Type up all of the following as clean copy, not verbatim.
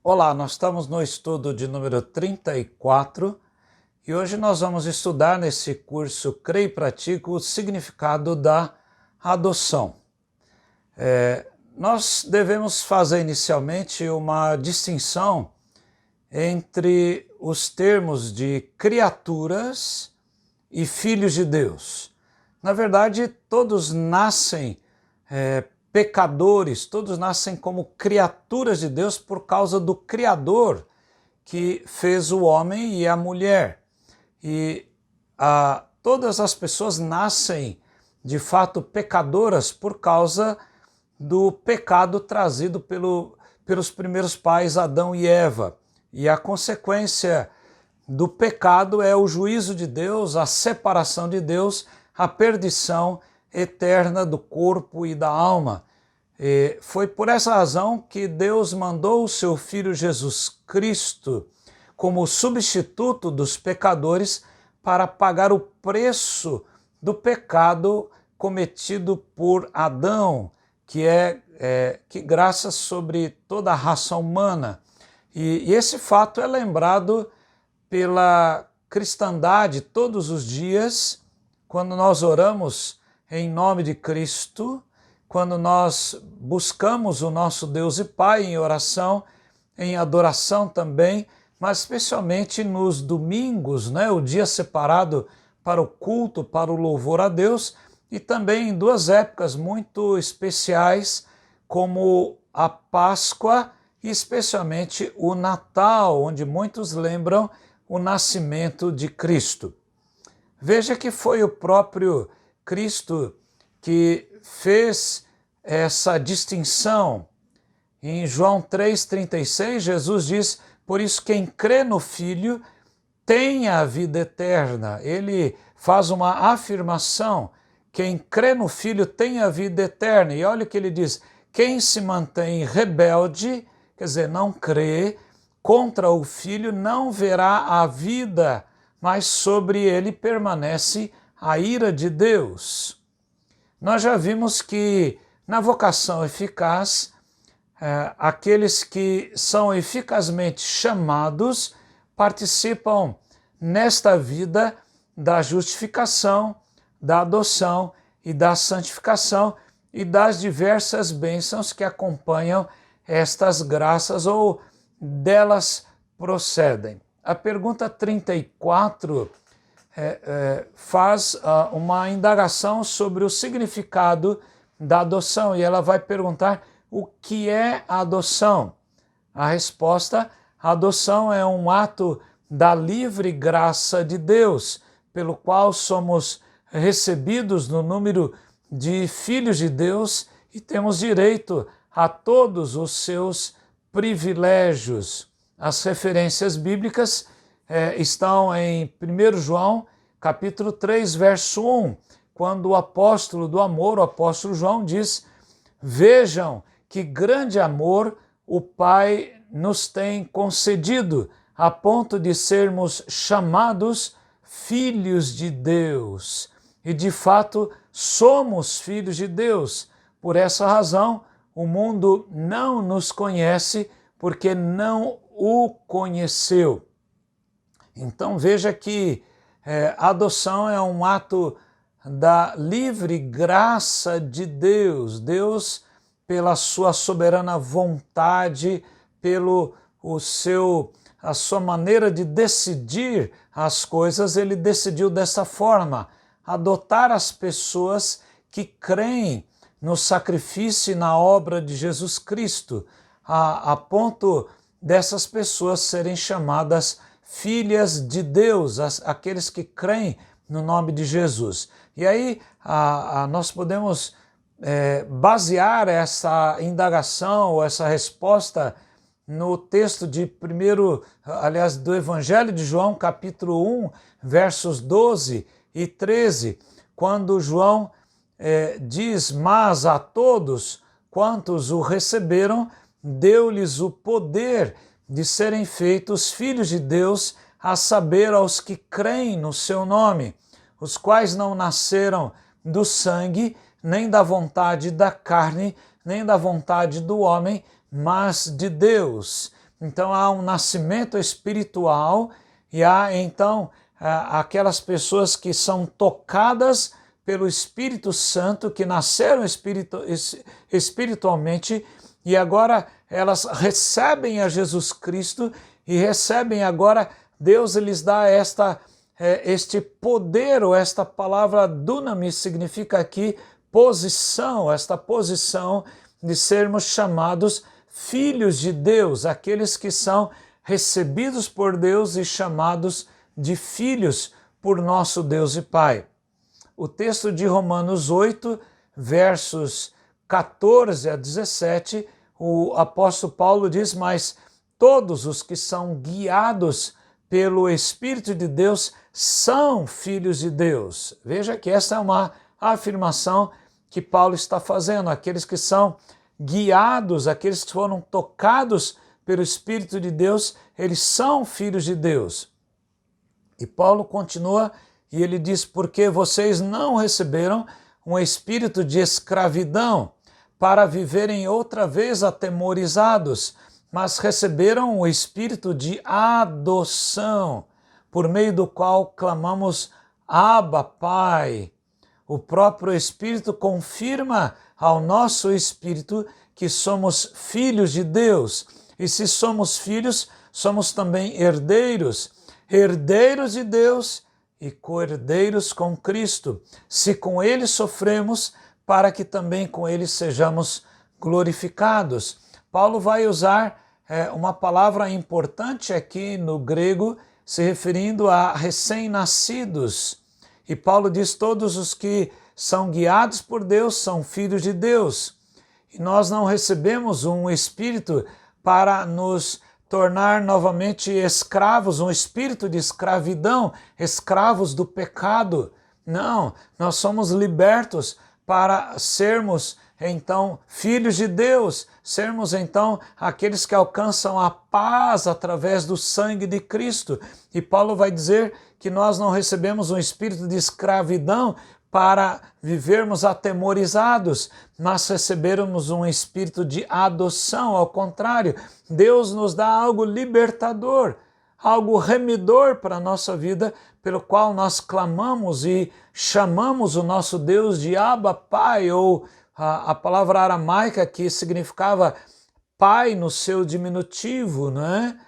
Olá, nós estamos no estudo de número 34 e hoje nós vamos estudar nesse curso Creio e Pratico o significado da adoção. Nós devemos fazer inicialmente uma distinção entre os termos de criaturas e filhos de Deus. Na verdade, todos nascem pecadores, todos nascem como criaturas de Deus por causa do Criador que fez o homem e a mulher. E todas as pessoas nascem de fato pecadoras por causa do pecado trazido pelos primeiros pais Adão e Eva. E a consequência do pecado é o juízo de Deus, a separação de Deus, a perdição eterna do corpo e da alma. E foi por essa razão que Deus mandou o seu Filho Jesus Cristo como substituto dos pecadores para pagar o preço do pecado cometido por Adão, que graça sobre toda a raça humana. E esse fato é lembrado pela cristandade todos os dias, quando nós oramos em nome de Cristo, quando nós buscamos o nosso Deus e Pai em oração, em adoração também, mas especialmente nos domingos, o dia separado para o culto, para o louvor a Deus, e também em duas épocas muito especiais, como a Páscoa e especialmente o Natal, onde muitos lembram o nascimento de Cristo. Veja que foi o próprio Cristo que fez essa distinção. Em João 3,36, Jesus diz: por isso quem crê no Filho tem a vida eterna. Ele faz uma afirmação: quem crê no Filho tem a vida eterna. E olha o que ele diz: quem se mantém rebelde, quer dizer, não crê, contra o Filho, não verá a vida, mas sobre ele permanece a ira de Deus. Nós já vimos que na vocação eficaz, aqueles que são eficazmente chamados participam nesta vida da justificação, da adoção e da santificação e das diversas bênçãos que acompanham estas graças ou delas procedem. A pergunta 34 faz uma indagação sobre o significado da adoção e ela vai perguntar o que é a adoção. A resposta: a adoção é um ato da livre graça de Deus, pelo qual somos recebidos no número de filhos de Deus e temos direito a todos os seus privilégios. As referências bíblicas estão em 1 João, capítulo 3, verso 1, quando o apóstolo do amor, o apóstolo João, diz: vejam que grande amor o Pai nos tem concedido, a ponto de sermos chamados filhos de Deus. E de fato somos filhos de Deus. Por essa razão, o mundo não nos conhece, porque não o conheceu. Então veja que a adoção é um ato da livre graça de Deus. Deus, pela sua soberana vontade, a sua maneira de decidir as coisas, ele decidiu dessa forma: adotar as pessoas que creem no sacrifício e na obra de Jesus Cristo, a ponto dessas pessoas serem chamadas filhas de Deus, aqueles que creem no nome de Jesus. E aí nós podemos basear essa indagação ou essa resposta no texto do Evangelho de João, capítulo 1, versos 12 e 13, quando João diz: mas a todos quantos o receberam, deu-lhes o poder de serem feitos filhos de Deus, a saber, aos que creem no seu nome, os quais não nasceram do sangue, nem da vontade da carne, nem da vontade do homem, mas de Deus. Então há um nascimento espiritual e há então aquelas pessoas que são tocadas pelo Espírito Santo, que nasceram espiritualmente e agora elas recebem a Jesus Cristo e recebem agora, Deus lhes dá este poder, ou esta palavra dunamis significa aqui posição, esta posição de sermos chamados filhos de Deus, aqueles que são recebidos por Deus e chamados de filhos por nosso Deus e Pai. O texto de Romanos 8, versos 14 a 17, o apóstolo Paulo diz, mas todos os que são guiados pelo Espírito de Deus são filhos de Deus. Veja que essa é uma afirmação que Paulo está fazendo. Aqueles que são guiados, aqueles que foram tocados pelo Espírito de Deus, eles são filhos de Deus. E Paulo continua e ele diz, porque vocês não receberam um espírito de escravidão para viverem outra vez atemorizados, mas receberam o espírito de adoção, por meio do qual clamamos, Abba, Pai. O próprio Espírito confirma ao nosso espírito que somos filhos de Deus. E se somos filhos, somos também herdeiros, herdeiros de Deus e co-herdeiros com Cristo, se com Ele sofremos, para que também com Ele sejamos glorificados. Paulo vai usar uma palavra importante aqui no grego, se referindo a recém-nascidos. E Paulo diz, todos os que são guiados por Deus são filhos de Deus. E nós não recebemos um espírito para nos tornar novamente escravos, um espírito de escravidão, escravos do pecado. Não, nós somos libertos para sermos então filhos de Deus, sermos então aqueles que alcançam a paz através do sangue de Cristo. E Paulo vai dizer que nós não recebemos um espírito de escravidão para vivermos atemorizados, mas recebermos um espírito de adoção. Ao contrário, Deus nos dá algo libertador, algo remidor para a nossa vida, pelo qual nós clamamos e chamamos o nosso Deus de Abba, Pai, ou a palavra aramaica que significava pai no seu diminutivo, não é?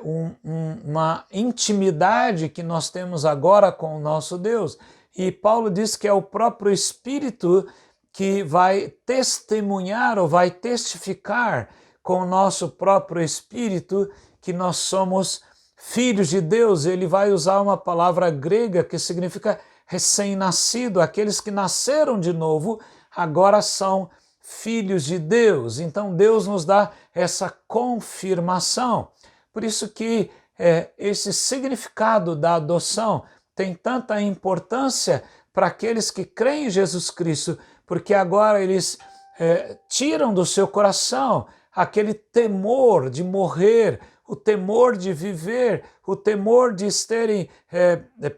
Uma intimidade que nós temos agora com o nosso Deus. E Paulo diz que é o próprio Espírito que vai testemunhar ou vai testificar com o nosso próprio Espírito que nós somos filhos de Deus. Ele vai usar uma palavra grega que significa recém-nascido. Aqueles que nasceram de novo agora são filhos de Deus. Então Deus nos dá essa confirmação. Por isso que esse significado da adoção tem tanta importância para aqueles que creem em Jesus Cristo, porque agora eles tiram do seu coração aquele temor de morrer, o temor de viver, o temor de estarem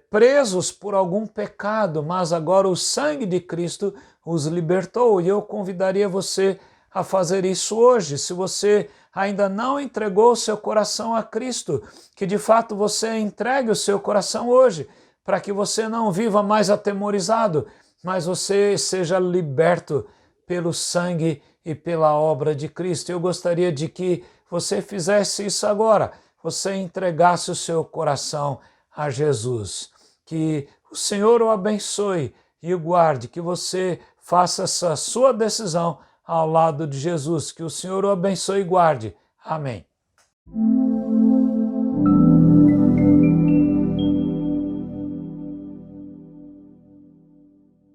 presos por algum pecado, mas agora o sangue de Cristo os libertou. E eu convidaria você a fazer isso hoje, se você ainda não entregou o seu coração a Cristo, que de fato você entregue o seu coração hoje, para que você não viva mais atemorizado, mas você seja liberto pelo sangue e pela obra de Cristo. Eu gostaria de que você fizesse isso agora, você entregasse o seu coração a Jesus. Que o Senhor o abençoe e o guarde, que você faça essa sua decisão ao lado de Jesus. Que o Senhor o abençoe e guarde. Amém.